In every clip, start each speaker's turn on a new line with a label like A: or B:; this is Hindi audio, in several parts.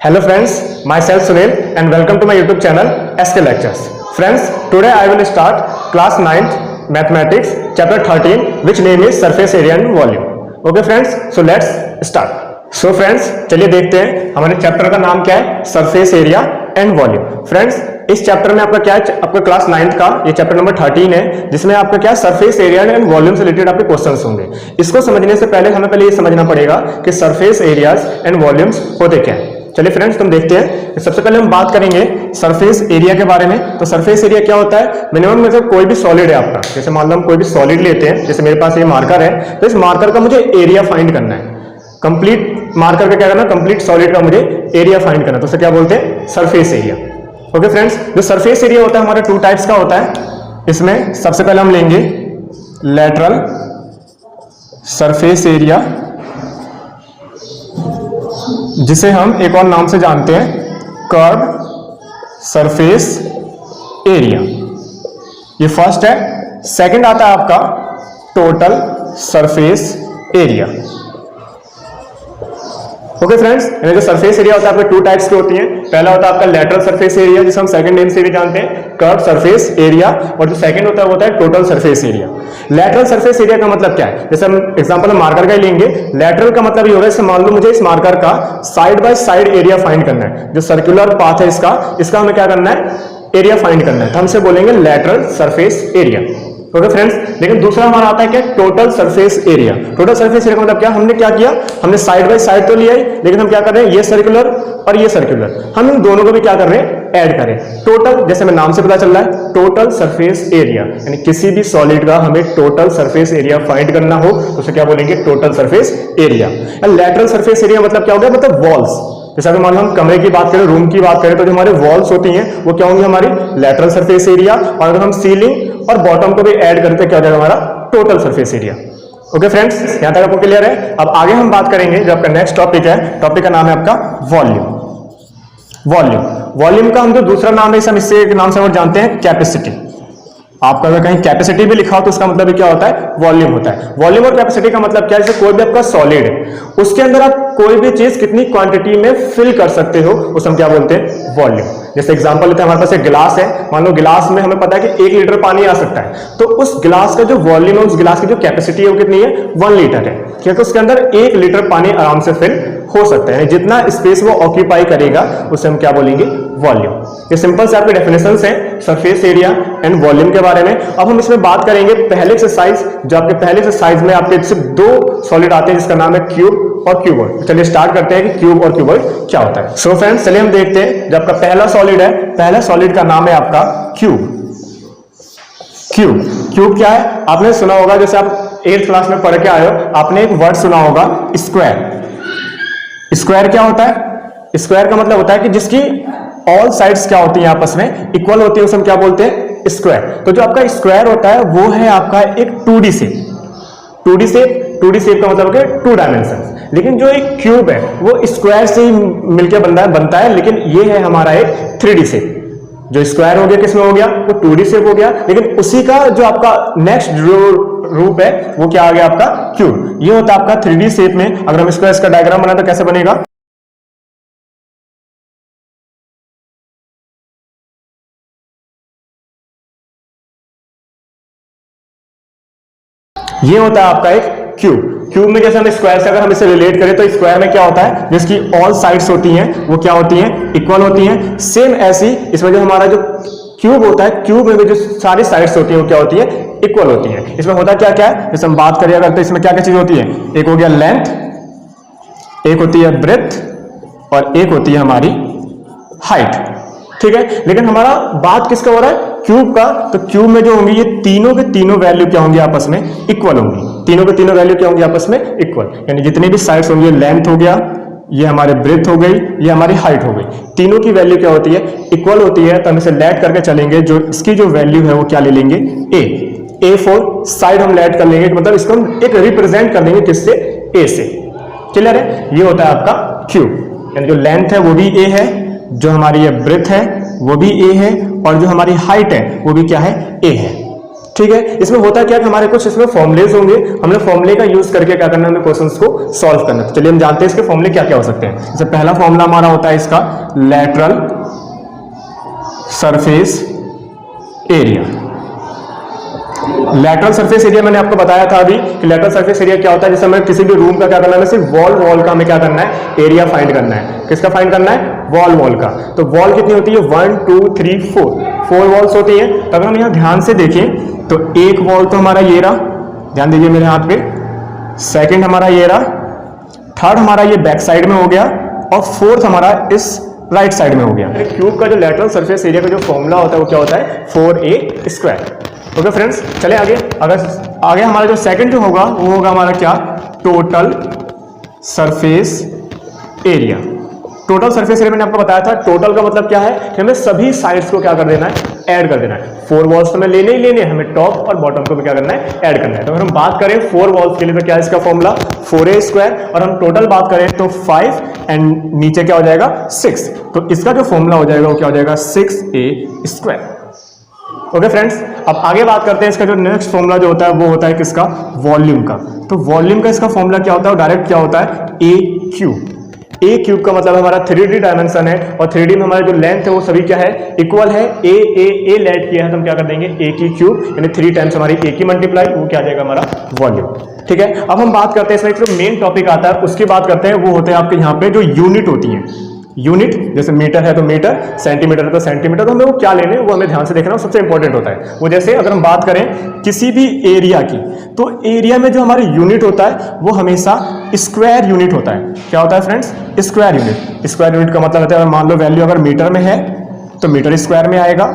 A: Hello friends, myself Sunil and welcome to my YouTube channel SK Lectures. Friends, today I will start class 9th mathematics chapter 13 which name is surface area and volume. Okay friends, so let's start. So friends, चलिए देखते हैं हमारे चैप्टर का नाम क्या है, surface area and volume. Friends, इस चैप्टर में आपका क्या है, आपका क्लास 9th का ये चैप्टर नंबर 13 है जिसमें आपका क्या सरफेस एरिया एंड वॉल्यूम से रिलेटेड आपके क्वेश्चंस होंगे. इसको समझने से पहले हमें पहले ये समझना पड़ेगा कि सरफेस एरियाज एंड वॉल्यूम्स होते क्या है. चलिए फ्रेंड्स, तुम देखते हैं. सबसे पहले हम बात करेंगे सरफेस एरिया के बारे में. तो सरफेस एरिया क्या होता है, मिनिमम मतलब कोई भी सॉलिड है आपका, जैसे मान लो हम कोई भी सॉलिड लेते हैं, जैसे मेरे पास ये मार्कर है, तो इस मार्कर का मुझे एरिया फाइंड करना है. कंप्लीट मार्कर का क्या करना है, कंप्लीट सॉलिड का मुझे एरिया फाइंड करना है. तो उसे क्या बोलते हैं, सरफेस एरिया. ओके फ्रेंड्स, जो सरफेस एरिया होता है हमारा टू टाइप्स का होता है. इसमें सबसे पहले हम लेंगे लैटरल सरफेस एरिया, जिसे हम एक और नाम से जानते हैं कर्व सरफेस एरिया. ये फर्स्ट है. सेकंड आता है आपका total surface area. Okay friends, जो सरफेस एरिया होता है आपके टू टाइप्स के होती हैं. पहला होता है आपका लैटरल सरफेस एरिया, जिसे हम सेकंड नेम से भी जानते हैं कर्व सरफेस एरिया, और जो सेकंड होता है वो होता है total surface area. Lateral surface area का मतलब क्या है, जैसे हम एग्जांपल मार्कर का ही लेंगे. लैटरल का मतलब ये होगा, जैसे मान लो मुझे इस मार्कर का side by side area find करना है. जो सर्कुलर पाथ है इसका हमें क्या करना है, एरिया फाइंड करना है. तो हमसे बोलेंगे lateral surface area. Okay friends, लेकिन दूसरा हमारा आता है क्या, total surface area. Total surface area का मतलब क्या, हमने क्या किया, हमने साइड बाय साइड तो लिया ही, लेकिन हम क्या कर रहे हैं, ये सर्कुलर और ये सर्कुलर, हम इन दोनों को भी क्या कर रहे हैं, ऐड करें. टोटल, जैसे मैं नाम से पता चल रहा है, टोटल सरफेस एरिया, यानी किसी भी सॉलिड का हमें टोटल सरफेस एरिया फाइंड करना हो तो उसे क्या बोलेंगे, total surface area. Lateral surface area मतलब क्या हो गया, मतलब वॉल्स. जैसे अगर मान लो हम कमरे की बात करें, रूम की बात करें, तो जो हमारे वॉल्स होती हैं वो क्या होंगी, हमारी लैटरल सरफेस एरिया. और अगर हम सीलिंग और बॉटम को भी ऐड करते क्या हो जाएगा, हमारा total surface area. Okay friends, यहां तक आपको क्लियर है. अब आगे हम बात करेंगे, जो आपका नेक्स्ट टॉपिक है, टॉपिक का नाम है आपका वॉल्यूम. वॉल्यूम का हम जो दूसरा नाम है, हम इससे एक नाम से और जानते हैं कैपेसिटी. आपका अगर कहीं कैपेसिटी भी लिखा हो तो उसका मतलब क्या होता है, वॉल्यूम होता है. वॉल्यूम और कैपेसिटी का मतलब क्या है, जैसे कोई भी आपका सॉलिड है, उसके अंदर आप कोई भी चीज कितनी क्वांटिटी में फिल कर सकते हो, उसे हम क्या बोलते हैं, वॉल्यूम. जैसे एग्जांपल लेते हैं, हमारे पास एक गिलास है, मान लो गिलास में हमें पता है कि 1 लीटर पानी आ सकता है, तो उस गिलास का जो वॉल्यूम है, उस गिलास की जो कैपेसिटी है वो कितनी है, 1 लीटर है, क्योंकि उसके अंदर 1 लीटर पानी आराम से फिल हो सकता है. जितना स्पेस वो ऑक्यूपाई करेगा उसे हम क्या बोलेंगे, वॉल्यूम. ये सिंपल से आपके डेफिनेशंस हैं सरफेस एरिया एंड वॉल्यूम के बारे में. अब हम इसमें बात करेंगे पहले एक्सरसाइज, जो आपके पहले एक्सरसाइज में आपके सिर्फ 2 सॉलिड आते हैं, जिसका नाम है क्यूब और क्यूबॉइड. चलिए स्टार्ट करते हैं कि क्यूब और क्यूबॉइड क्या होता है. सो फ्रेंड्स, चलिए हम देखते हैं. जो आपका पहला सॉलिड है, पहला सॉलिड का नाम है आपका क्यूब. क्यूब क्या है, आपने सुना होगा, जैसे आप 8th क्लास में पढ़ के आए हो, आपने एक वर्ड सुना होगा, स्क्वायर. स्क्वायर क्या होता है, स्क्वायर का मतलब होता है कि जिसकी ऑल साइड्स क्या होती हैं, आपस में इक्वल होती है, उसे हम क्या बोलते हैं, स्क्वायर. तो जो आपका स्क्वायर होता है वो है आपका एक 2D शेप. 2D शेप का मतलब हो गया 2 डायमेंशन. लेकिन जो एक क्यूब है वो स्क्वायर से ही मिलकर बनता है, लेकिन ये है हमारा एक 3D शेप. जो स्क्वायर हो गया किसमें हो गया, वो 2D शेप हो गया, लेकिन उसी का जो आपका नेक्स्ट रूप है वो क्या आ गया, आपका क्यूब. ये होता है आपका 3D शेप में. अगर हम इसका डायग्राम बनाए तो कैसे बनेगा, ये होता है आपका एक क्यूब में जैसे हम स्क्वायर से अगर हम इसे रिलेट करें तो स्क्वायर में क्या होता है, जिसकी ऑल साइड्स होती हैं वो क्या होती हैं, इक्वल होती हैं. सेम ऐसी इसमें जो हमारा जो क्यूब होता है, क्यूब में भी जो सारी साइड्स होती हैं वो क्या होती है, इक्वल होती हैं. इसमें होता क्या क्या है, जैसे हम बात करें अगर, तो इसमें क्या क्या चीज होती है, एक हो गया लेंथ, एक होती है ब्रेथ, और एक होती है हमारी हाइट. ठीक है, लेकिन हमारा बात किसका हो रहा है, क्यूब का. तो क्यूब में जो होंगी ये तीनों के तीनों वैल्यू क्या होंगी, आपस में इक्वल होंगी. तीनों के तीनों वैल्यू क्या होंगी, आपस में इक्वल, यानी जितने भी साइड्स होंगे, लेंथ हो गया, ये हमारे ब्रेथ हो गई, ये हमारी हाइट हो गई, तीनों की वैल्यू क्या होती है, इक्वल होती है. तो हम इसे लेट करके चलेंगे, जो इसकी जो वैल्यू है वो क्या ले लेंगे, ए फॉर साइड हम लेट कर लेंगे, मतलब इसको हम एक रिप्रेजेंट कर लेंगे किससे, ए से. क्लियर है, ये होता है आपका क्यूब. यानी जो लेंथ है वो भी ए है, जो हमारी ये ब्रेथ है वो भी ए है, और जो हमारी हाइट है वो भी क्या है, ए है. ठीक है, इसमें होता क्या कि हमारे कुछ इसमें फॉर्मुलेज होंगे, हमने फॉर्मुले का यूज करके क्या करना है, हमें क्वेश्चंस को सॉल्व करना है। तो चलिए हम जानते हैं इसके फॉर्मुले क्या क्या हो सकते हैं। जैसे पहला फॉर्मूला हमारा होता है इसका lateral surface area. Lateral surface area मैंने आपको बताया था अभी कि लैटरल सरफेस एरिया क्या होता है, जैसे हमें किसी भी रूम का क्या करना है, सिर्फ वॉल का हमें क्या करना है, एरिया फाइंड करना है। किसका फाइंड करना है, वॉल का। तो वॉल कितनी होती है, 1 2 3 4 वॉल्स होती है। तो अगर हम यहां ध्यान से देखें तो एक वॉल तो हमारा ये रहा, ध्यान दीजिए मेरे हाथ पे, सेकंड हमारा ये रहा, थर्ड हमारा ये बैक साइड में हो गया, और फोर्थ हमारा इस राइट साइड में हो गया। क्यूब का जो लैटरल सरफेस एरिया का जो फॉर्मूला होता है वो क्या होता है, 4a²। ओके फ्रेंड्स, चले आगे। अगर आगे हमारा जो सेकंड जो होगा वो होगा हमारा क्या, total surface area. Total surface area मैंने आपको बताया था, टोटल का मतलब क्या है कि हमें सभी साइड्स को क्या कर देना है, ऐड कर देना है। 4 वॉल्स तो हमें लेने ही लेने, हमें टॉप और बॉटम को भी क्या करना है, ऐड करना है। तो अगर हम बात करें 4 वॉल्स के लिए तो क्या है इसका फॉर्मूला, 4a², और हम टोटल बात करें तो 5 एंड नीचे क्या हो जाएगा, 6। तो इसका जो फॉर्मूला हो जाएगा वो क्या हो जाएगा, 6a²। ओके फ्रेंड्स, अब आगे बात करते हैं इसका जो नेक्स्ट फॉर्मूला जो होता है वो होता है किसका, वॉल्यूम का। तो वॉल्यूम का इसका फॉर्मूला क्या होता है, डायरेक्ट क्या होता है, a³ का मतलब हमारा 3D डायमेंशन है, और 3D में हमारा जो लेंथ है वो सभी क्या है, इक्वल है। a लेट किया है तो हम क्या कर देंगे, a³ यानी 3 टाइम्स हमारी a की मल्टीप्लाई, वो क्या आ जाएगा हमारा वॉल्यूम। ठीक है, अब हम बात करते हैं इसमें जो मेन टॉपिक आता है उसकी बात करते हैं, वो होते हैं आपके यहाँ पे जो यूनिट होती है। यूनिट जैसे मीटर है तो मीटर, सेंटीमीटर है तो सेंटीमीटर, तो हमें वो क्या लेने वो हमें ध्यान से देखना, सबसे इंपॉर्टेंट होता है वो। जैसे अगर हम बात करें किसी भी एरिया की, तो एरिया में जो हमारी यूनिट होता है वो हमेशा स्क्वायर यूनिट होता है। क्या होता है friends, square unit. Square unit का मतलब होता है, मान लो वैल्यू अगर मीटर में है तो मीटर स्क्वायर में आएगा,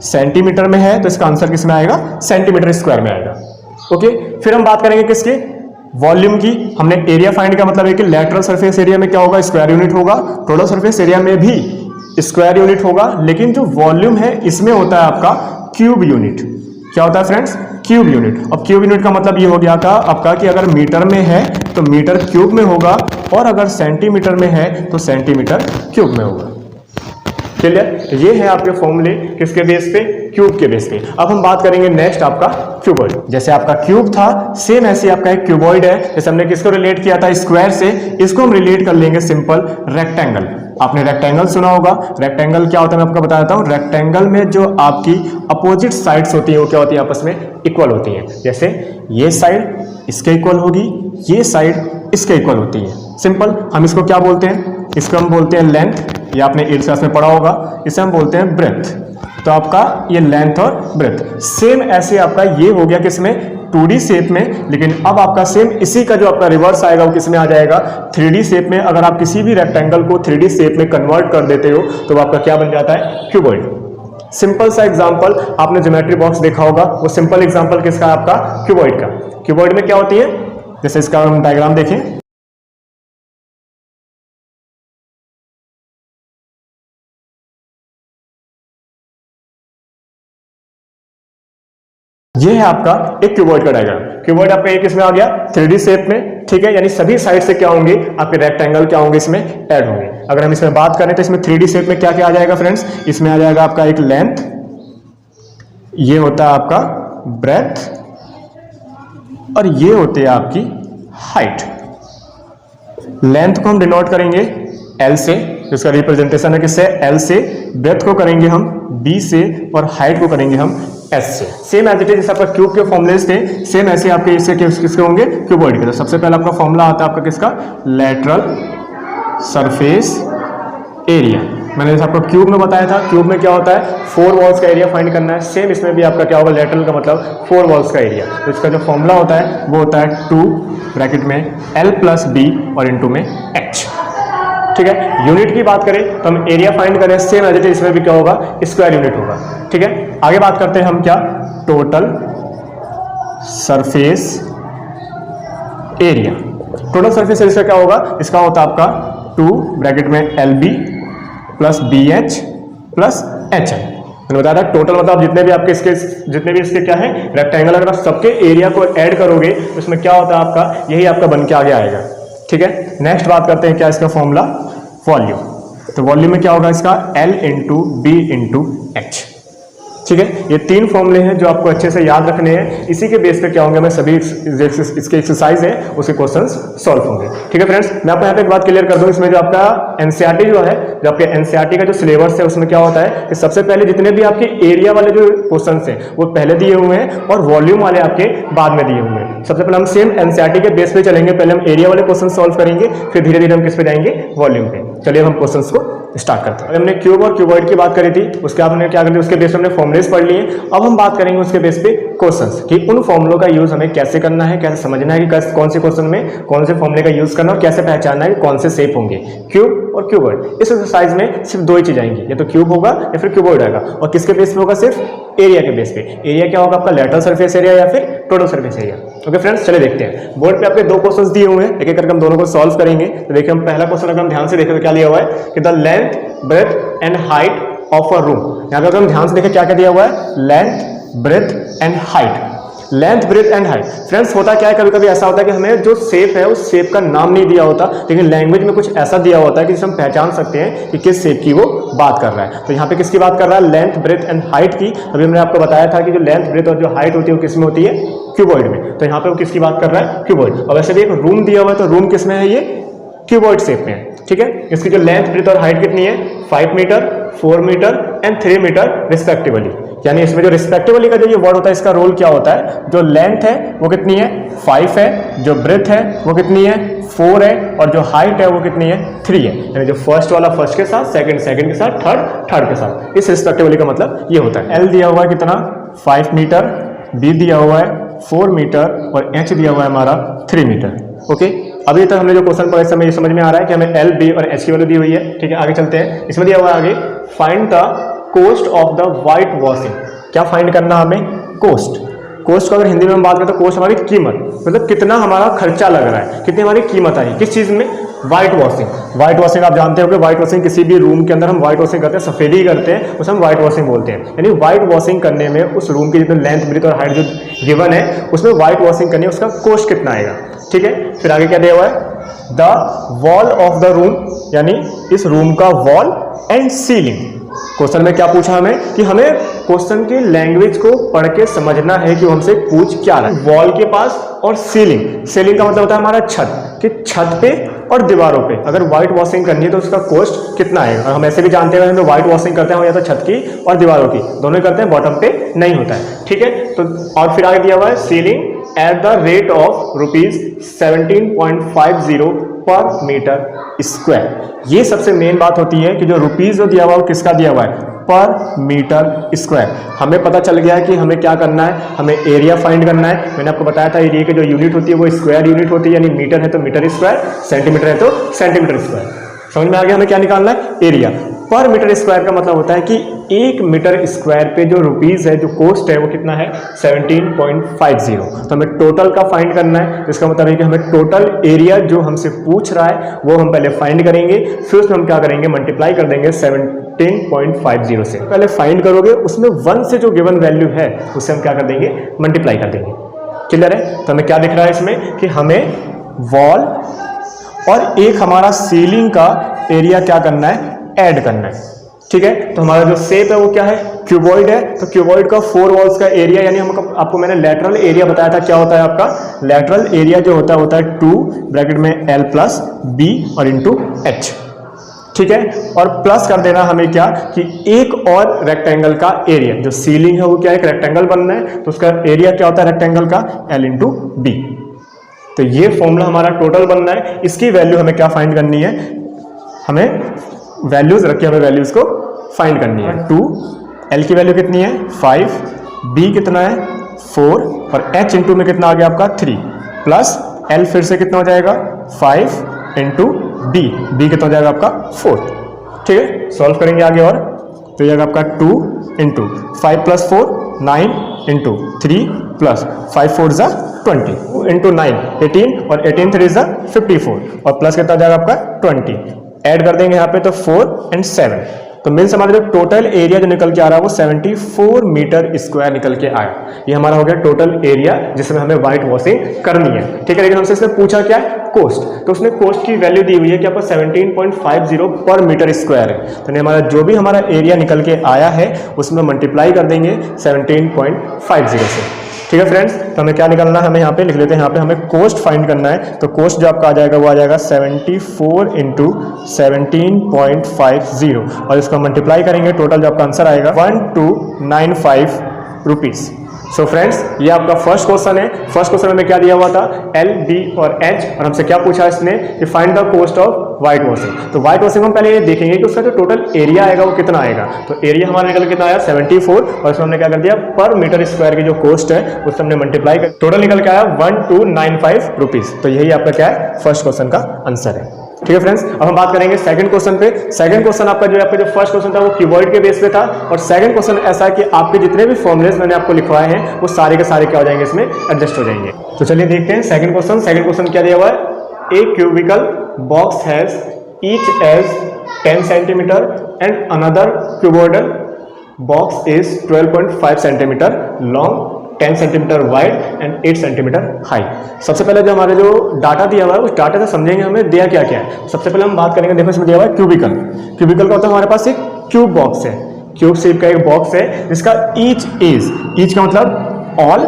A: सेंटीमीटर में है तो इसका आंसर किस में आएगा, सेंटीमीटर स्क्वायर में आएगा। ओके, फिर हम बात करेंगे किसके, वॉल्यूम की। हमने एरिया फाइंड का मतलब है कि लैटरल सरफेस एरिया में क्या होगा, स्क्वायर यूनिट होगा, टोटल सरफेस एरिया में भी स्क्वायर यूनिट होगा, लेकिन जो वॉल्यूम है इसमें होता है आपका क्यूब यूनिट। क्या होता है फ्रेंड्स, क्यूब यूनिट। अब क्यूब यूनिट का मतलब ये हो गया था आपका कि अगर मीटर में है तो मीटर क्यूब में होगा, और अगर सेंटीमीटर में है तो सेंटीमीटर क्यूब में होगा। क्लियर, ये है आपके फॉर्मूले किसके बेस पे, क्यूब के बेस पे। अब हम बात करेंगे नेक्स्ट आपका क्यूबॉइड। जैसे आपका क्यूब था, सेम ऐसे आपका एक क्यूबॉइड है। जैसे हमने किसको रिलेट किया था, स्क्वायर से, इसको हम रिलेट कर लेंगे सिंपल रेक्टेंगल। आपने रेक्टेंगल सुना होगा, रेक्टेंगल क्या होता है मैं आपको बता देता हूं। रेक्टेंगल में जो आपकी अपोजिट साइड्स होती है वो क्या होती है, आपस में इक्वल होती है। जैसे ये साइड इसके इक्वल होगी, ये साइड इसके इक्वल होती है। सिंपल, हम इसको क्या बोलते हैं, इसको हम बोलते हैं लेंथ, ये आपने 8th क्लास में पढ़ा होगा। इसे हम बोलते हैं ब्रेथ। तो आपका ये लेंथ और ब्रेथ सेम ऐसे आपका ये हो गया किसमें, 2D शेप में, लेकिन अब आपका सेम इसी का जो आपका रिवर्स आएगा वो किसमें आ जाएगा, 3D शेप में। अगर आप किसी भी रेक्टेंगल को 3D शेप में कन्वर्ट कर देते हो तो आपका क्या बन जाता है, क्यूबॉइड। सिंपल सा एग्जांपल, आपने ज्योमेट्री बॉक्स देखा होगा, वो सिंपल एग्जांपल किसका है, आपका क्यूबॉइड का। क्यूबॉइड में क्या होती है, जैसे इसका हम डायग्राम देखें, ये है आपका एक क्यूबॉइड का डायग्राम। क्यूबॉइड आपका एक इसमें आ गया 3D शेप में, ठीक है, यानी सभी साइड से क्या होंगे, आपके रेक्टेंगल क्या होंगे, इसमें ऐड होंगे। अगर हम इसमें बात करें तो इसमें 3D शेप में क्या क्या आ जाएगा फ्रेंड्स, इसमें आ जाएगा आपका एक लेंथ, ये होता है आपका ब्रेथ, और ये होती है आपकी हाइट। लेंथ को हम डिनोट करेंगे L से, जिसका रिप्रेजेंटेशन है किससे, L से, ब्रेथ को करेंगे हम B से, और हाइट को करेंगे हम S से। सेम एज इट इज जैसे आपका क्यूब के फॉर्मुलेस थे, सेम ऐसे आपके इससे किसके होंगे, क्यूबॉइड के। तो सबसे पहले आपका फॉर्मूला आता है आपका किसका, लैटरल सरफेस एरिया। मैंने जैसे आपको क्यूब में बताया था, क्यूब में क्या होता है, 4 वॉल्स का एरिया फाइंड करना है। सेम इसमें भी आपका क्या होगा, लैटरल का मतलब 4 वॉल्स का एरिया। तो इसका जो फॉर्मूला होता है वो होता है 2 ब्रैकेट में L प्लस B और इंटू में H। ठीक है, यूनिट की बात करें तो हम एरिया फाइंड करें, सेम एज इट इज इसमें भी क्या होगा, स्क्वायर यूनिट होगा। ठीक है, आगे बात करते हैं हम क्या, total surface area. Total surface area क्या होगा, इसका होता है आपका 2 ब्रैकेट में LB plus BH plus HI। मैंने बताया था टोटल मतलब जितने भी इसके क्या है रेक्टेंगल, अगर आप सबके एरिया को ऐड करोगे तो इसमें क्या होता है आपका, यही आपका बन के आगे आएगा। ठीक है, नेक्स्ट बात करते हैं क्या इसका फॉर्मूला, वॉल्यूम। तो वॉल्यूम में क्या होगा इसका, L into B into H। ठीक है, ये 3 फॉर्मूले हैं जो आपको अच्छे से याद रखने हैं। इसी के बेस पे क्या होंगे, मैं सभी इसके एक्सरसाइज है उसके क्वेश्चंस सॉल्व होंगे। ठीक है फ्रेंड्स, मैं आपको यहाँ पे एक बात क्लियर कर दूं, इसमें जो आपका एनसीईआरटी जो है, जो आपके एनसीईआरटी का जो सिलेबस है उसमें क्या होता है कि सबसे पहले जितने भी आपके एरिया वाले जो क्वेश्चंस हैं वो पहले दिए हुए हैं और वॉल्यूम वाले आपके बाद में दिए हुए हैं। सबसे पहले हम सेम एनसीईआरटी के बेस पे चलेंगे, पहले हम एरिया वाले क्वेश्चन सॉल्व करेंगे, फिर धीरे धीरे हम किस पे जाएंगे, वॉल्यूम पे। चलिए हम क्वेश्चंस को स्टार्ट करते हैं। हमने क्यूब और क्यूबॉइड की बात करी थी, उसके बाद हमने क्या कर लिया, उसके बेस पे हमने फॉर्मुलेस पढ़ लिए। अब हम बात करेंगे उसके बेस पे क्वेश्चंस कि उन फॉर्मुलों का यूज हमें कैसे करना है, कैसे समझना है कि कौन से क्वेश्चन में कौन से फॉर्मुले का यूज करना और कैसे पहचानना है कि कौन से शेप होंगे, क्यूब और क्यूबॉइड। इस एक्सरसाइज में सिर्फ 2 ही चीज आएंगी, या तो क्यूब होगा या फिर क्यूबॉइड आएगा। और किसके बेस पे होगा, सिर्फ एरिया के बेस पे। एरिया क्या होगा, आपका लेटरल सरफेस एरिया या फिर total surface area. Okay friends, चलिए देखते हैं। बोर्ड पे आपके 2 क्वेश्चंस दिए हुए हैं, एक एक करके हम दोनों को सॉल्व करेंगे। तो देखिए हम पहला क्वेश्चन अगर हम ध्यान से देखें तो क्या लिया हुआ है कि the length breadth and height of a room. यहाँ पे अगर हम ध्यान से देखें क्या क्या दिया हुआ है, length breadth and height. Length breadth and height. Friends होता क्या है, कभी कभी ऐसा होता है कि हमें जो शेप है उस शेप का नाम नहीं दिया होता, लेकिन लैंग्वेज में कुछ ऐसा दिया होता है कि जिससे हम पहचान सकते हैं कि किस शेप की वो बात कर रहा है। तो यहाँ पे किसकी बात कर रहा है, लेंथ ब्रेथ एंड हाइट की। अभी हमने आपको बताया था कि जो लेंथ ब्रेथ और जो हाइट होती है वो किस में होती है, क्यूबॉइड में। तो यहाँ पे वो किसकी बात कर रहा है, क्यूबॉइड। और वैसे भी एक रूम दिया हुआ है, तो रूम किस में है, ये क्यूबॉइड शेप में है। ठीक है, इसकी जो लेंथ ब्रेथ और हाइट कितनी है, 5 metre 4 metre and 3 metre respectively. यानी इसमें जो रिस्पेक्टिवली का जो ये वर्ड होता है, इसका रोल क्या होता है, जो लेंथ है वो कितनी है, 5 है, जो ब्रेथ है वो कितनी है, 4 है, और जो हाइट है वो कितनी है, 3 है। यानी जो फर्स्ट वाला फर्स्ट के साथ, सेकंड सेकंड के साथ, थर्ड के साथ। इस रिस्पेक्टिवली का मतलब ये होता है। एल दिया हुआ है कितना, 5 मीटर, बी दिया हुआ है 4 मीटर और एच दिया हुआ है हमारा 3 मीटर। ओके, अभी तक हमने जो क्वेश्चन पढ़े समय ये समझ में आ रहा है कि हमें एल, बी और एच की वैल्यू दी हुई है। ठीक है, आगे चलते हैं। इसमें दिया हुआ है आगे, find the cost of the white washing. क्या फाइंड करना हमें, कोस्ट। कोस्ट को अगर हिंदी में हम बात करें तो कोस्ट हमारी कीमत, मतलब कितना हमारा खर्चा लग रहा है, कितनी हमारी कीमत आई किस चीज में, व्हाइट वॉशिंग। व्हाइट वॉशिंग आप जानते हो कि व्हाइट वॉशिंग किसी भी रूम के अंदर हम व्हाइट वॉशिंग करते हैं, सफेदी करते हैं, उसे हम व्हाइट वॉशिंग बोलते हैं। यानी व्हाइट वॉशिंग करने में उस रूम की जितनी लेंथ ब्रेथ और हाइट जो गिवन है उसमें व्हाइट वॉशिंग करनी है, उसका कोस्ट कितना आएगा। ठीक है, फिर आगे क्या दिया हुआ है, the wall of the room, यानी इस रूम का वॉल एंड सीलिंग। क्वेश्चन में क्या पूछा हमें कि हमें क्वेश्चन की लैंग्वेज को पढ़ के समझना है कि वो हमसे पूछ क्या रहा है। वॉल के पास और सीलिंग। सीलिंग का मतलब होता है हमारा छत, कि छत पे और दीवारों पे अगर व्हाइट वॉशिंग करनी है तो उसका कॉस्ट कितना आएगा। और हम ऐसे भी जानते हैं, व्हाइट वॉशिंग करते हैं या तो छत की और दीवारों की, दोनों करते हैं, बॉटम पे नहीं होता है। ठीक है, तो और फिर आगे दिया हुआ है ceiling at the rate of ₹17.50 पर मीटर स्क्वायर। ये सबसे मेन बात होती है कि जो रुपीज जो दिया हुआ है वो किसका दिया हुआ है, पर मीटर स्क्वायर। हमें पता चल गया है कि हमें क्या करना है, हमें एरिया फाइंड करना है। मैंने आपको बताया था एरिया की जो यूनिट होती है वो स्क्वायर यूनिट होती है, यानी मीटर है तो मीटर स्क्वायर, सेंटीमीटर है तो सेंटीमीटर स्क्वायर। समझ में आ गया हमें क्या निकालना है, एरिया। पर मीटर स्क्वायर का मतलब होता है कि 1 मीटर स्क्वायर पे जो रुपीज है, जो कॉस्ट है वो कितना है, 17.50। तो हमें टोटल का फाइंड करना है, जिसका मतलब है कि हमें टोटल एरिया जो हमसे पूछ रहा है वो हम पहले फाइंड करेंगे, फिर उसमें हम क्या करेंगे, मल्टीप्लाई कर देंगे 17.50 से। पहले फाइंड करोगे, उसमें 1 से जो गिवन वैल्यू है उससे हम क्या कर देंगे, मल्टीप्लाई कर देंगे। क्लियर है, तो हमें क्या दिख रहा है इसमें कि हमें वॉल और एक हमारा सीलिंग का एरिया क्या करना है, ऐड करना है। ठीक है, तो हमारा जो शेप है वो क्या है, क्यूबॉइड है। तो क्यूबॉइड का 4 वॉल्स का एरिया, यानी हम आपको मैंने लेटरल एरिया बताया था, क्या होता है आपका लेटरल एरिया जो होता है 2 ब्रैकेट में L प्लस B और इंटू H। ठीक है, और प्लस कर देना हमें क्या कि एक और रेक्टेंगल का एरिया, जो सीलिंग है वो क्या है, एक रेक्टेंगल बनना है, तो उसका एरिया क्या होता है रेक्टेंगल का, L इंटू B। तो ये फॉर्मूला हमारा टोटल बनना है। इसकी वैल्यू हमें क्या फाइंड करनी है, हमें वैल्यूज रख के हमें वैल्यूज को फाइंड करनी है। 2 L की वैल्यू कितनी है 5, B कितना है 4 और H इंटू में कितना आ गया आपका 3 प्लस L फिर से कितना हो जाएगा 5 इंटू B कितना हो जाएगा आपका 4। ठीक है, सॉल्व करेंगे आगे और तो जाएगा आपका 2 इंटू 5 प्लस 4 9 इंटू 3 प्लस 5 4 जा 20 इंटू 9 18 और 18 3 जा 54 और प्लस कितना हो जाएगा आपका 20। ऐड कर देंगे यहाँ पे तो 4 और 7, तो मीन्स हमारा जो टोटल एरिया जो निकल के आ रहा है वो 74 मीटर स्क्वायर निकल के आया। ये हमारा हो गया टोटल एरिया जिसमें हमें व्हाइट वॉशिंग करनी है, ठीक है। लेकिन हमसे इसने पूछा क्या है, कोस्ट, तो उसने कोस्ट की वैल्यू दी हुई है कि आपको 17.50 पर मीटर स्क्वायर है। तो हमारा जो भी हमारा एरिया निकल के आया है उसमें मल्टीप्लाई कर देंगे 17.50 से, ठीक है फ्रेंड्स। तो हमें क्या निकालना है, हमें यहाँ पे लिख लेते हैं, यहाँ पे हमें कोस्ट फाइंड करना है। तो कोस्ट जो आपका आ जाएगा वो आ जाएगा 74 इंटू 17.50 और इसको मल्टीप्लाई करेंगे, टोटल जो आपका आंसर आएगा 1295 रुपीज़। सो फ्रेंड्स ये आपका फर्स्ट क्वेश्चन है। फर्स्ट क्वेश्चन में क्या दिया हुआ था, एल, बी और एच, और हमसे क्या पूछा इसने कि find the cost of white washing. तो व्हाइट वॉशिंग हम पहले ये देखेंगे कि उसका जो टोटल एरिया आएगा वो कितना आएगा। तो एरिया हमारा निकल कितना आया 74 और इसमें हमने क्या कर दिया, पर मीटर स्क्वायर की जो कोस्ट है उससे हमने मल्टीप्लाई कर, टोटल निकल के आया 1295 रुपीज़। तो यही आपका क्या है, फर्स्ट क्वेश्चन का आंसर है, ठीक है फ्रेंड्स। अब हम बात करेंगे सेकंड क्वेश्चन पे। सेकंड क्वेश्चन आपका जो फर्स्ट क्वेश्चन था वो क्यूबॉइड के बेस पे था, और सेकंड क्वेश्चन ऐसा है कि आपके जितने भी फॉर्मुलेस मैंने आपको लिखवाए हैं वो सारे के सारे क्या हो जाएंगे, इसमें एडजस्ट हो जाएंगे। तो चलिए देखते हैं सेकंड क्वेश्चन। सेकंड क्वेश्चन क्या दिया हुआ है, a cubical box has each edge 10 centimetre and another cuboidal box is 12.5 centimetre long, 10 centimetre wide and 8 centimetre high. सबसे पहले जो हमारे जो डाटा दिया हुआ है उस डाटा से समझेंगे हमें दिया क्या क्या है। सबसे पहले हम बात करेंगे, देखो इसमें दिया हुआ है क्यूबिकल। क्यूबिकल का होता है हमारे पास एक क्यूब बॉक्स है, क्यूब शेप का एक बॉक्स है जिसका ईच का मतलब ऑल,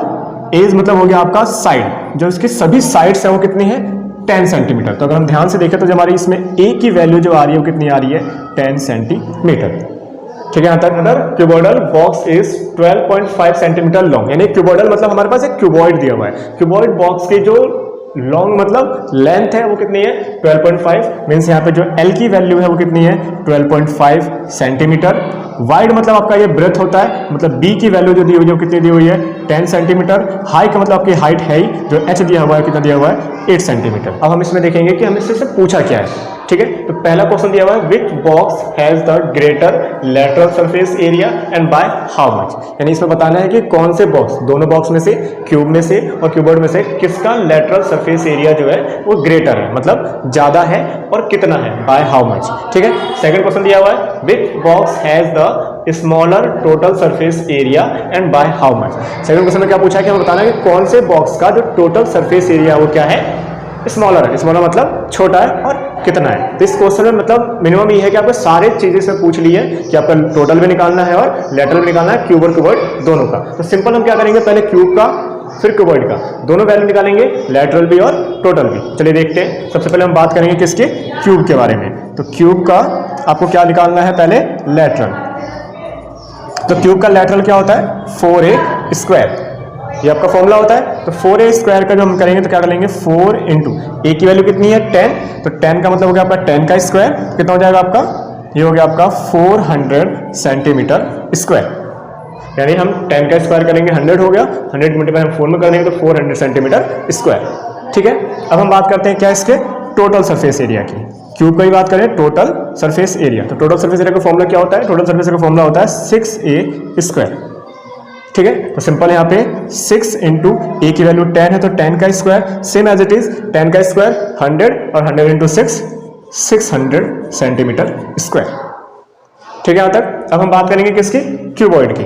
A: एज मतलब हो गया आपका साइड, जो इसकी सभी साइड्स है वो कितनी है 10 सेंटीमीटर। तो अगर हम ध्यान से देखें तो जो हमारी इसमें ए की वैल्यू जो आ रही है वो कितनी आ रही है 10 सेंटीमीटर, ठीक है। यहाँ तक अंदर cuboidal box is 12.5 centimetre long, यानी क्यूबॉइडल मतलब हमारे पास एक क्यूबॉइड दिया हुआ है। क्यूबॉइड बॉक्स की जो लॉन्ग मतलब लेंथ है वो कितनी है 12.5, मीन्स यहाँ पे जो एल की वैल्यू है वो कितनी है 12.5 सेंटीमीटर। वाइड मतलब आपका ये ब्रेथ होता है, मतलब बी की वैल्यू जो दी हुई है वो कितनी दी हुई है 10 सेंटीमीटर। हाई का मतलब आपकी हाइट है ही, जो एच दिया हुआ है कितना दिया हुआ है 8 सेंटीमीटर। अब हम इसमें देखेंगे कि हमें इससे पूछा क्या है, ठीक है। तो पहला क्वेश्चन दिया हुआ है, which box has the greater lateral surface area and by how much, यानी इसमें बताना है कि कौन से बॉक्स, दोनों बॉक्स में से, क्यूब में से और क्यूबॉइड में से किसका लेटरल सरफेस एरिया जो है वो ग्रेटर है, मतलब ज्यादा है, और कितना है, बाय हाउ मच, ठीक है। सेकंड क्वेश्चन दिया हुआ है, which box has the smaller total surface area and by how much. Second question में क्या पूछा है कि हमें बताना है कि कौन से बॉक्स का जो टोटल सरफेस एरिया वो क्या है, स्मॉलर है। स्मॉलर मतलब छोटा है और कितना है। तो इस क्वेश्चन में मतलब मिनिमम ये है कि आपको सारे चीजें से पूछ ली है कि आपका टोटल भी निकालना है और लेटरल भी निकालना है, क्यूब और क्यूबॉइड दोनों का। तो सिंपल हम क्या करेंगे, पहले क्यूब का फिर क्यूबॉइड का, दोनों वैल्यू निकालेंगे, लेटरल भी और टोटल भी। चलिए देखते हैं। सबसे पहले हम बात करेंगे किसके, क्यूब के बारे में। तो क्यूब का आपको क्या निकालना है, पहले लेटरल। तो क्यूब का लेटरल क्या होता है 4a स्क्वायर, ये आपका फॉर्मूला होता है। तो 4a स्क्वायर का जो हम करेंगे तो क्या करेंगे 4 इंटू ए की वैल्यू कितनी है 10, तो 10 का मतलब हो गया आपका 10 का स्क्वायर, कितना हो जाएगा आपका, ये हो गया आपका 400 सेंटीमीटर स्क्वायर। यानी हम 10 का स्क्वायर करेंगे 100 हो गया, 100 मल्टीप्लाई हम 4 में कर देंगे तो 400 सेंटीमीटर स्क्वायर, ठीक है। अब हम बात करते हैं क्या इसके टोटल सरफेस एरिया की। क्यूब की बात करें टोटल सरफेस एरिया, तो टोटल सरफेस एरिया का फॉर्मूला क्या होता है, टोटल सरफेस एरिया का फॉर्मूला होता है 6a स्क्वायर, ठीक है। तो सिंपल यहाँ पे 6 इंटू ए की वैल्यू 10 है तो 10 का square, same as it is 10 का स्क्वायर 100 और 100 इंटू 600 सेंटीमीटर स्क्वायर, ठीक है यहाँ तक। अब हम बात करेंगे किसकी, क्यूबॉइड की।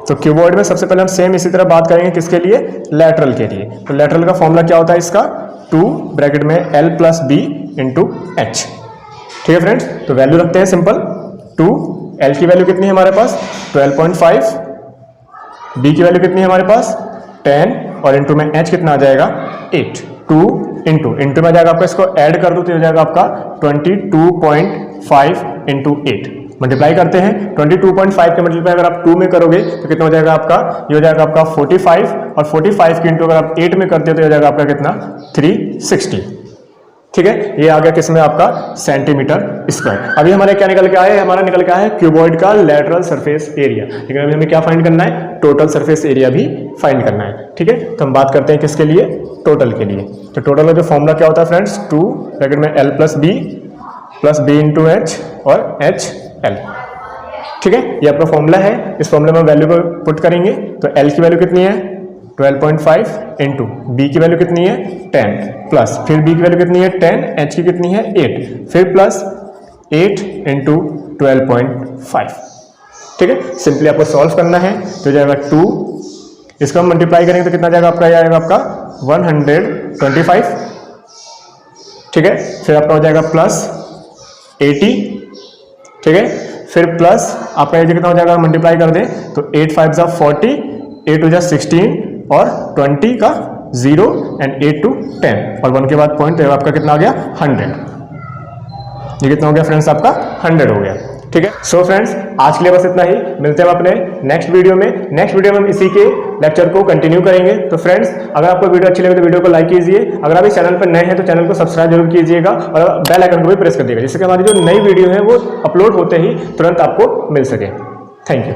A: तो क्यूबॉइड में सबसे पहले हम सेम इसी तरह बात करेंगे किसके लिए, लेटरल के लिए। तो लेटरल का फॉर्मूला क्या होता है इसका 2 ब्रैकेट में l plus B into H, ठीक है फ्रेंड्स। तो वैल्यू रखते हैं सिंपल 2, l की वैल्यू कितनी है हमारे पास 12.5, b की वैल्यू कितनी है हमारे पास 10 और इंटू में h कितना आ जाएगा 8, 2 इंटू में आ जाएगा आपका, इसको ऐड कर दो तो हो जाएगा आपका 22.5 इंटू 8, मल्टीप्लाई करते हैं 22.5 के मल्टीप्लाई अगर आप 2 में करोगे तो कितना हो जाएगा आपका, ये हो जाएगा आपका 45 और 45 की इंटू अगर आप 8 में करते हो तो हो जाएगा आपका कितना 360, ठीक है। ये आ गया किसमें आपका सेंटीमीटर स्क्वायर। अभी हमारे क्या निकल के आया है, हमारा निकल के आया है क्यूबॉइड का लेटरल सरफेस एरिया, लेकिन अभी हमें क्या फाइंड करना है, टोटल सरफेस एरिया भी फाइंड करना है, ठीक है। तो हम बात करते हैं किसके लिए, टोटल के लिए। तो टोटल का जो फॉर्मूला क्या होता है फ्रेंड्स 2 ब्रैकेट में l plus B into H और एच एल, ठीक है। ये आपका फॉर्मूला है, इस फॉर्मूले में वैल्यू को पुट करेंगे तो l की वैल्यू कितनी है 12.5 इंटू बी की वैल्यू कितनी है 10 प्लस फिर b की वैल्यू कितनी है 10, h की कितनी है 8, फिर प्लस 8 इंटू 12.5। ठीक है, सिंपली आपको सॉल्व करना है तो जाएगा 2, इसको हम मल्टीप्लाई करेंगे तो कितना जाएगा आपका, आएगा आपका 125। ठीक है, फिर आपका हो जाएगा प्लस 80। ठीक है, फिर प्लस आपका ये कितना हो जाएगा, मल्टीप्लाई कर दें तो 8 5 जा 40, 8 2 जा 16 और 20 का 0 एंड 8 2 10 और 1 के बाद पॉइंट, तो आपका कितना हो गया 100। ये कितना हो गया फ्रेंड्स, आपका 100 हो गया। ठीक है, सो फ्रेंड्स आज के लिए बस इतना ही, मिलते हैं हम अपने नेक्स्ट वीडियो में। नेक्स्ट वीडियो में हम इसी के लेक्चर को कंटिन्यू करेंगे। तो फ्रेंड्स अगर आपको वीडियो अच्छी लगे तो वीडियो को लाइक कीजिए, अगर आप इस चैनल पर नए हैं तो चैनल को सब्सक्राइब जरूर कीजिएगा और बेल आइकन को भी प्रेस कर दीजिएगा, जिससे कि हमारी जो नई वीडियो है वो अपलोड होते ही तुरंत आपको मिल सके। Thank you.